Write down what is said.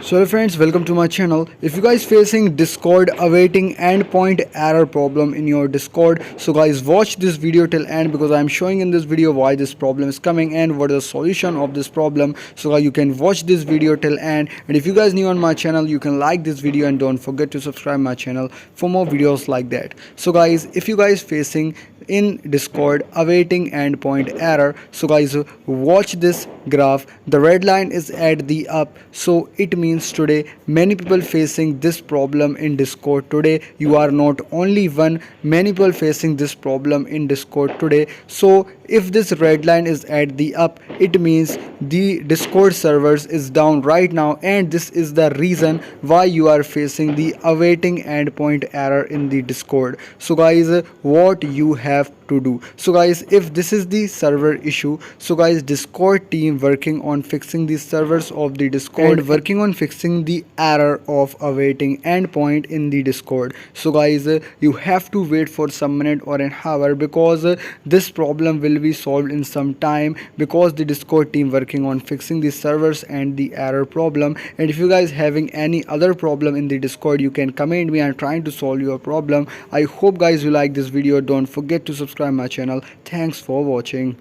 So hello friends, welcome to my channel. If you guys facing Discord awaiting endpoint error problem in your Discord, so guys watch this video till end because I am showing in this video why this problem is coming and what is the solution of this problem. So guys, you can watch this video till end, and if you guys new on my channel, you can like this video and don't forget to subscribe my channel for more videos like that. So guys, if you guys facing in Discord awaiting endpoint error, so guys watch this graph. The red line is at the up, so it means today many people facing this problem in Discord. Today you are not only one, many people facing this problem in Discord today. So if this red line is at the up, it means the Discord servers is down right now, and this is the reason why you are facing the awaiting endpoint error in the Discord. So guys, what you have to do, so guys, if this is the server issue, so guys Discord team working on fixing the servers of the Discord and working on fixing the error of awaiting endpoint in the Discord. So guys, you have to wait for some minute or an hour because this problem will be solved in some time, because the Discord team working on fixing the servers and the error problem. And if you guys having any other problem in the Discord, you can comment me. I'm trying to solve your problem. I hope guys you like this video. Don't forget to subscribe my channel. Thanks for watching.